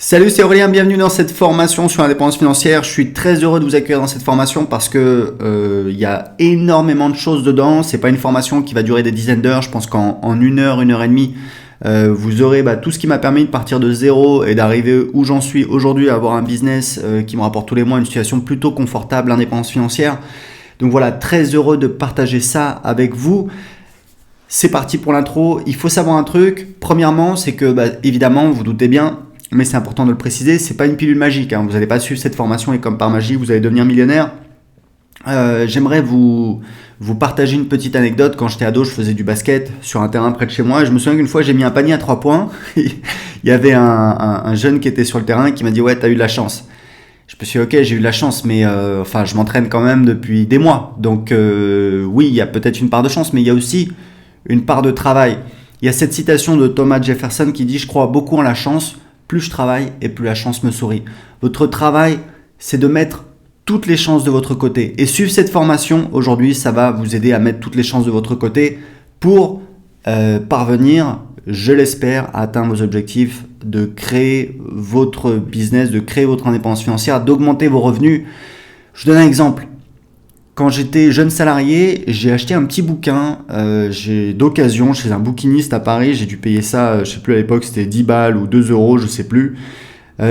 Salut, c'est Aurélien, bienvenue dans cette formation sur l'indépendance financière. Je suis très heureux de vous accueillir dans cette formation parce que il y a énormément de choses dedans. C'est pas une formation qui va durer des dizaines d'heures. Je pense qu'en une heure et demie, vous aurez tout ce qui m'a permis de partir de zéro et d'arriver où j'en suis aujourd'hui à avoir un business qui me rapporte tous les mois une situation plutôt confortable, l'indépendance financière. Donc voilà, très heureux de partager ça avec vous. C'est parti pour l'intro. Il faut savoir un truc. Premièrement, c'est que évidemment, vous doutez bien, mais c'est important de le préciser, c'est pas une pilule magique, hein. Vous n'allez pas suivre cette formation et comme par magie, vous allez devenir millionnaire. J'aimerais vous partager une petite anecdote. Quand j'étais ado, je faisais du basket sur un terrain près de chez moi. Je me souviens qu'une fois, j'ai mis un panier à 3 points. Il y avait un jeune qui était sur le terrain qui m'a dit « Ouais, t'as eu de la chance ». Je me suis dit « Ok, j'ai eu de la chance, mais je m'entraîne quand même depuis des mois. Donc oui, il y a peut-être une part de chance, mais il y a aussi une part de travail. » Il y a cette citation de Thomas Jefferson qui dit « Je crois beaucoup en la chance. Plus je travaille et plus la chance me sourit. » Votre travail, c'est de mettre toutes les chances de votre côté. Et suivre cette formation aujourd'hui, ça va vous aider à mettre toutes les chances de votre côté pour parvenir, je l'espère, à atteindre vos objectifs, de créer votre business, de créer votre indépendance financière, d'augmenter vos revenus. Je vous donne un exemple. Quand j'étais jeune salarié, j'ai acheté un petit bouquin d'occasion chez un bouquiniste à Paris. J'ai dû payer ça, je sais plus à l'époque, c'était 10 balles ou 2 euros, je sais plus.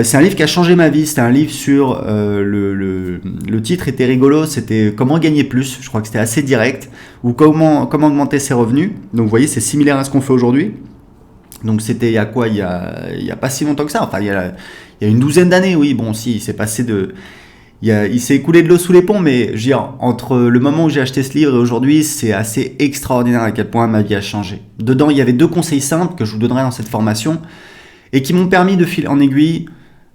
C'est un livre qui a changé ma vie. C'était un livre sur le titre était rigolo. C'était comment gagner plus. Je crois que c'était assez direct. Ou comment augmenter ses revenus. Donc vous voyez, c'est similaire à ce qu'on fait aujourd'hui. Donc c'était il y a quoi? Il y a pas si longtemps que ça. Enfin il y a une douzaine d'années. Oui, bon, si, il s'est passé de il s'est écoulé de l'eau sous les ponts, mais je veux dire, entre le moment où j'ai acheté ce livre et aujourd'hui, c'est assez extraordinaire à quel point ma vie a changé. Dedans, il y avait 2 conseils simples que je vous donnerai dans cette formation et qui m'ont permis de fil en aiguille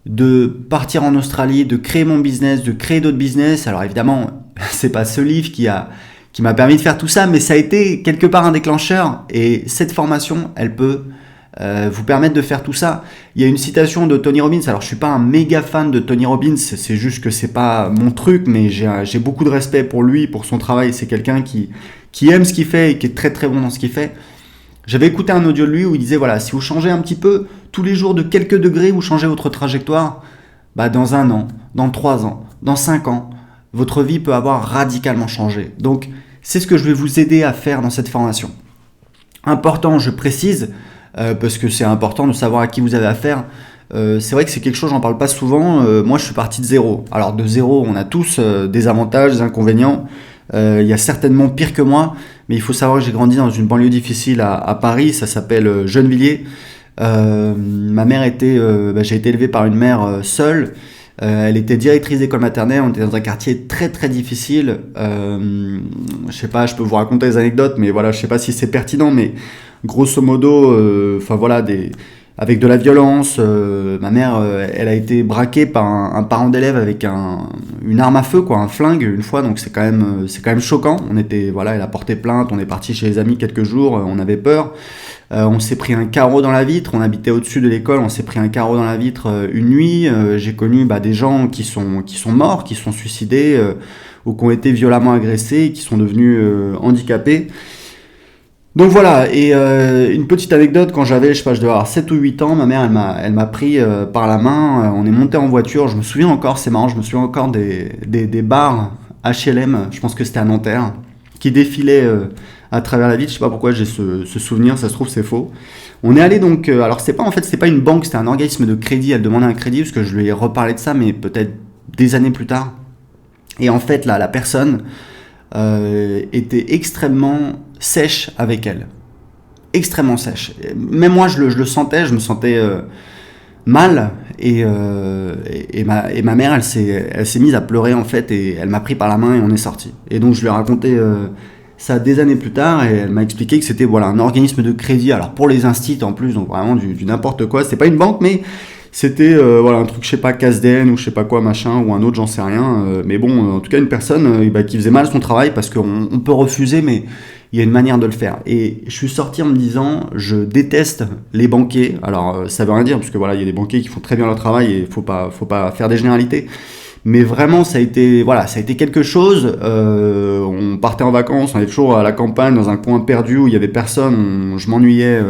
de partir en Australie, de créer mon business, de créer d'autres business. Alors évidemment, c'est pas ce livre qui m'a permis de faire tout ça, mais ça a été quelque part un déclencheur et cette formation, elle peut vous permettre de faire tout ça. Il y a une citation de Tony Robbins. Alors je suis pas un méga fan de Tony Robbins, c'est juste que c'est pas mon truc, mais j'ai beaucoup de respect pour lui, pour son travail. C'est quelqu'un qui aime ce qu'il fait et qui est très très bon dans ce qu'il fait. J'avais écouté un audio de lui où il disait voilà, si vous changez un petit peu tous les jours de quelques degrés, vous changez votre trajectoire, dans 1 an, dans 3 ans, dans 5 ans, votre vie peut avoir radicalement changé. Donc c'est ce que je vais vous aider à faire dans cette formation. Important, je précise, parce que c'est important de savoir à qui vous avez affaire. C'est vrai que c'est quelque chose, j'en parle pas souvent. Moi, je suis parti de zéro. Alors de zéro, on a tous des avantages, des inconvénients. Il y a certainement pire que moi, mais il faut savoir que j'ai grandi dans une banlieue difficile à Paris. Ça s'appelle Gennevilliers. Ma mère j'ai été élevé par une mère seule. Elle était directrice d'école maternelle. On était dans un quartier très très difficile. Je sais pas, je peux vous raconter des anecdotes, mais voilà, je sais pas si c'est pertinent, mais grosso modo, avec de la violence. Ma mère, elle a été braquée par un parent d'élève avec une arme à feu, quoi, un flingue une fois. Donc c'est quand même choquant. Elle a porté plainte. On est parti chez les amis quelques jours. On avait peur. On s'est pris un carreau dans la vitre. On habitait au-dessus de l'école. On s'est pris un carreau dans la vitre une nuit. J'ai connu des gens qui sont morts, qui sont suicidés ou qui ont été violemment agressés, qui sont devenus handicapés. Donc voilà, et une petite anecdote, quand j'avais, je devais avoir 7 ou 8 ans, ma mère, elle m'a pris par la main, on est monté en voiture, je me souviens encore, c'est marrant, je me souviens encore des bars HLM, je pense que c'était à Nanterre, qui défilaient à travers la ville, je sais pas pourquoi j'ai ce souvenir, ça se trouve c'est faux. On est allé donc, alors c'était pas une banque, c'était un organisme de crédit, elle demandait un crédit, parce que je lui ai reparlé de ça, mais peut-être des années plus tard. Et en fait, là, la personne était extrêmement sèche avec elle. Extrêmement sèche. Même moi, je le sentais, je me sentais mal. Et ma mère, elle s'est mise à pleurer, en fait, et elle m'a pris par la main et on est sorti. Et donc, je lui ai raconté ça des années plus tard, et elle m'a expliqué que c'était un organisme de crédit, alors pour les instituts en plus, donc vraiment du n'importe quoi. C'était pas une banque, mais c'était un truc, je sais pas, Casden ou je sais pas quoi, machin, ou un autre, j'en sais rien. Mais bon, en tout cas, une personne qui faisait mal son travail, parce qu'on peut refuser, mais il y a une manière de le faire. Et je suis sorti en me disant, je déteste les banquiers. Alors, ça veut rien dire, parce que il y a des banquiers qui font très bien leur travail et faut pas faire des généralités. Mais vraiment, ça a été quelque chose. On partait en vacances, on était toujours à la campagne, dans un coin perdu où il y avait personne. Je m'ennuyais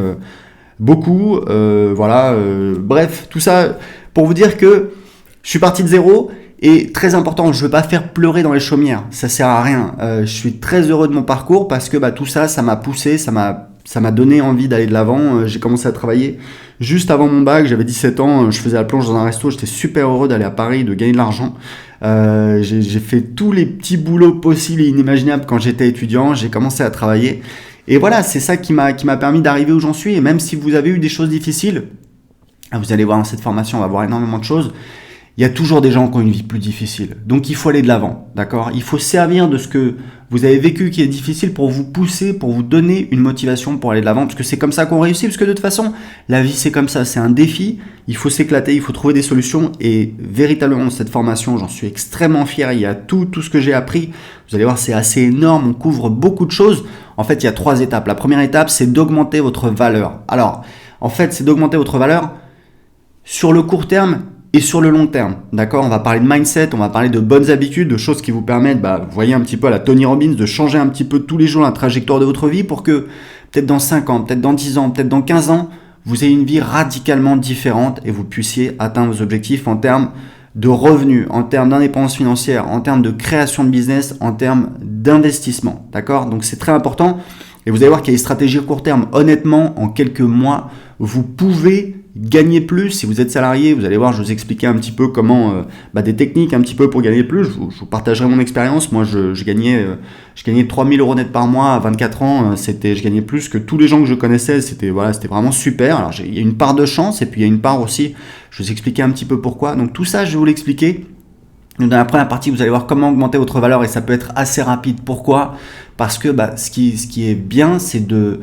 beaucoup. Bref, tout ça Pour vous dire que je suis parti de zéro et très important, je ne veux pas faire pleurer dans les chaumières. Ça sert à rien. Je suis très heureux de mon parcours parce que tout ça, ça m'a poussé, ça m'a donné envie d'aller de l'avant. J'ai commencé à travailler juste avant mon bac, j'avais 17 ans, je faisais la plonge dans un resto, j'étais super heureux d'aller à Paris, de gagner de l'argent. J'ai fait tous les petits boulots possibles et inimaginables quand j'étais étudiant, j'ai commencé à travailler. Et voilà, c'est ça qui m'a permis d'arriver où j'en suis. Et même si vous avez eu des choses difficiles, vous allez voir dans cette formation, on va voir énormément de choses. Il y a toujours des gens qui ont une vie plus difficile. Donc il faut aller de l'avant, d'accord ? Il faut servir de ce que vous avez vécu qui est difficile pour vous pousser, pour vous donner une motivation pour aller de l'avant. Parce que c'est comme ça qu'on réussit. Parce que de toute façon, la vie c'est comme ça, c'est un défi. Il faut s'éclater, il faut trouver des solutions. Et véritablement, cette formation, j'en suis extrêmement fier. Il y a tout ce que j'ai appris. Vous allez voir, c'est assez énorme. On couvre beaucoup de choses. En fait, il y a 3 étapes. La première étape, c'est d'augmenter votre valeur. Alors, en fait, c'est d'augmenter votre valeur sur le court terme et sur le long terme, d'accord ? On va parler de mindset, on va parler de bonnes habitudes, de choses qui vous permettent, vous voyez un petit peu à la Tony Robbins, de changer un petit peu tous les jours la trajectoire de votre vie pour que peut-être dans 5 ans, peut-être dans 10 ans, peut-être dans 15 ans, vous ayez une vie radicalement différente et vous puissiez atteindre vos objectifs en termes de revenus, en termes d'indépendance financière, en termes de création de business, en termes d'investissement, d'accord ? Donc c'est très important et vous allez voir qu'il y a des stratégies à court terme. Honnêtement, en quelques mois, vous pouvez gagner plus. Si vous êtes salarié, vous allez voir, je vais vous expliquer un petit peu comment, des techniques un petit peu pour gagner plus. Je vous partagerai mon expérience. Moi, je gagnais 3 000 € net par mois à 24 ans. Je gagnais plus que tous les gens que je connaissais. C'était vraiment super. Alors, il y a une part de chance et puis il y a une part aussi, je vais vous expliquer un petit peu pourquoi. Donc, tout ça, je vais vous l'expliquer. Donc, dans la première partie, vous allez voir comment augmenter votre valeur et ça peut être assez rapide. Pourquoi ? Parce que ce qui est bien, c'est de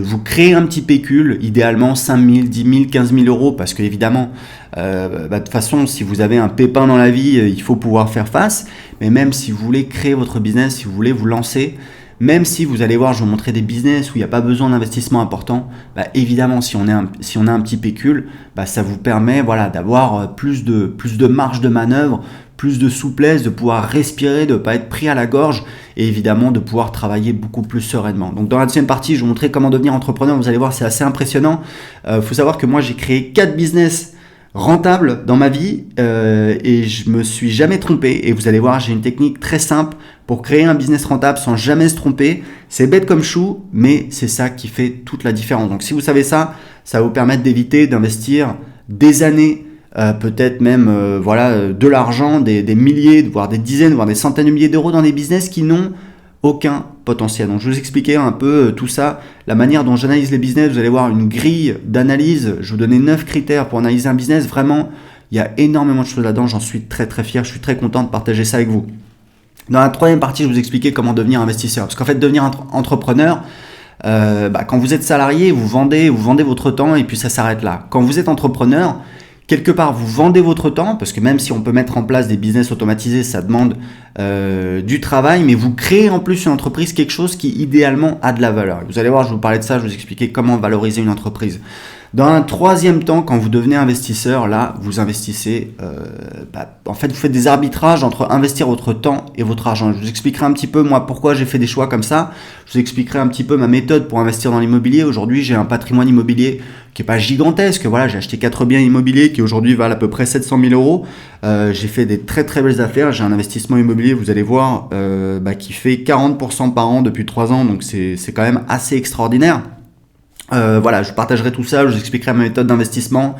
vous créer un petit pécule, idéalement 5 000, 10 000, 15 000 euros, parce que évidemment, de toute façon, si vous avez un pépin dans la vie, il faut pouvoir faire face. Mais même si vous voulez créer votre business, si vous voulez vous lancer, même si vous allez voir, je vais vous montrer des business où il n'y a pas besoin d'investissement important, évidemment, si on a un petit pécule, ça vous permet d'avoir plus de marge de manœuvre, plus de souplesse, de pouvoir respirer, de ne pas être pris à la gorge et évidemment de pouvoir travailler beaucoup plus sereinement. Donc dans la deuxième partie, je vais vous montrer comment devenir entrepreneur. Vous allez voir, c'est assez impressionnant. Faut savoir que moi, j'ai créé 4 business rentables dans ma vie et je me suis jamais trompé. Et vous allez voir, j'ai une technique très simple pour créer un business rentable sans jamais se tromper. C'est bête comme chou, mais c'est ça qui fait toute la différence. Donc si vous savez ça, ça va vous permettre d'éviter d'investir des années, peut-être même de l'argent, des milliers, voire des dizaines, voire des centaines de milliers d'euros dans des business qui n'ont aucun potentiel. Donc je vais vous expliquer un peu tout ça, la manière dont j'analyse les business. Vous allez voir une grille d'analyse, je vais vous donner 9 critères pour analyser un business. Vraiment, il y a énormément de choses là-dedans, j'en suis très très fier, je suis très content de partager ça avec vous. Dans la troisième partie, je vais vous expliquer comment devenir investisseur. Parce qu'en fait, devenir entrepreneur, quand vous êtes salarié, vous vendez votre temps et puis ça s'arrête là. Quand vous êtes entrepreneur, quelque part, vous vendez votre temps, parce que même si on peut mettre en place des business automatisés, ça demande du travail, mais vous créez en plus une entreprise, quelque chose qui idéalement a de la valeur. Vous allez voir, je vais vous parler de ça, je vais vous expliquer comment valoriser une entreprise. Dans un troisième temps, quand vous devenez investisseur, là, vous investissez, en fait, vous faites des arbitrages entre investir votre temps et votre argent. Je vous expliquerai un petit peu, moi, pourquoi j'ai fait des choix comme ça. Je vous expliquerai un petit peu ma méthode pour investir dans l'immobilier. Aujourd'hui, j'ai un patrimoine immobilier qui est pas gigantesque. Voilà, j'ai acheté 4 biens immobiliers qui aujourd'hui valent à peu près 700 000 €. J'ai fait des très très belles affaires. J'ai un investissement immobilier, vous allez voir, qui fait 40% par an depuis 3 ans. Donc c'est quand même assez extraordinaire. Je partagerai tout ça, je vous expliquerai ma méthode d'investissement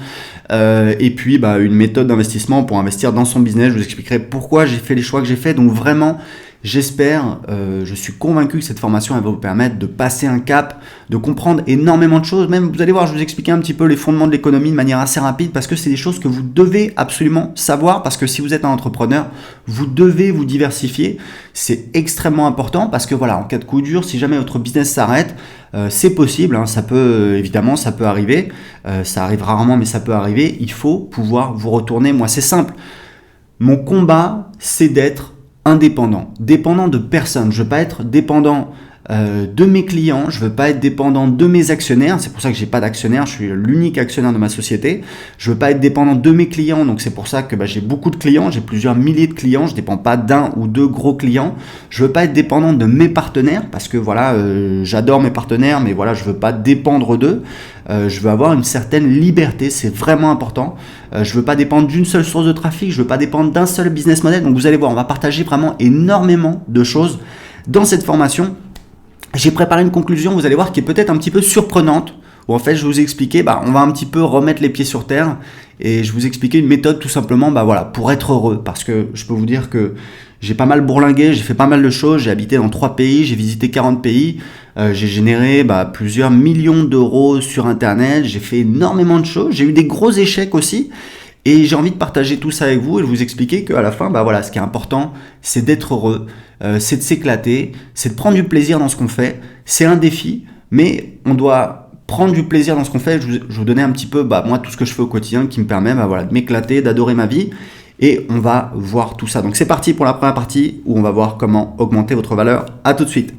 et puis une méthode d'investissement pour investir dans son business. Je vous expliquerai pourquoi j'ai fait les choix que j'ai fait. Donc vraiment, j'espère, je suis convaincu que cette formation elle va vous permettre de passer un cap, de comprendre énormément de choses. Même, vous allez voir, je vais vous expliquer un petit peu les fondements de l'économie de manière assez rapide parce que c'est des choses que vous devez absolument savoir parce que si vous êtes un entrepreneur, vous devez vous diversifier. C'est extrêmement important parce que en cas de coup dur, si jamais votre business s'arrête, c'est possible, ça peut arriver, ça arrive rarement mais ça peut arriver, il faut pouvoir vous retourner. Moi c'est simple, mon combat c'est d'être indépendant de personne, je ne veux pas être dépendant de mes clients, je veux pas être dépendant de mes actionnaires, c'est pour ça que j'ai pas d'actionnaire, je suis l'unique actionnaire de ma société. Je veux pas être dépendant de mes clients, donc c'est pour ça que j'ai beaucoup de clients, j'ai plusieurs milliers de clients, je dépends pas d'un ou deux gros clients. Je veux pas être dépendant de mes partenaires parce que voilà, j'adore mes partenaires, mais voilà, je veux pas dépendre d'eux. Je veux avoir une certaine liberté, c'est vraiment important. Je veux pas dépendre d'une seule source de trafic, je veux pas dépendre d'un seul business model. Donc vous allez voir, on va partager vraiment énormément de choses dans cette formation. J'ai préparé une conclusion, vous allez voir, qui est peut-être un petit peu surprenante, où en fait je vais vous expliquer, on va un petit peu remettre les pieds sur terre, et je vais vous expliquer une méthode tout simplement voilà, pour être heureux, parce que je peux vous dire que j'ai pas mal bourlingué, j'ai fait pas mal de choses, j'ai habité dans 3 pays, j'ai visité 40 pays, j'ai généré plusieurs millions d'euros sur internet, j'ai fait énormément de choses, j'ai eu des gros échecs aussi, et j'ai envie de partager tout ça avec vous et de vous expliquer qu'à la fin, voilà, ce qui est important, c'est d'être heureux, c'est de s'éclater, c'est de prendre du plaisir dans ce qu'on fait. C'est un défi, mais on doit prendre du plaisir dans ce qu'on fait. Je vous donnais un petit peu, moi, tout ce que je fais au quotidien qui me permet voilà, de m'éclater, d'adorer ma vie. Et on va voir tout ça. Donc c'est parti pour la première partie où on va voir comment augmenter votre valeur. À tout de suite.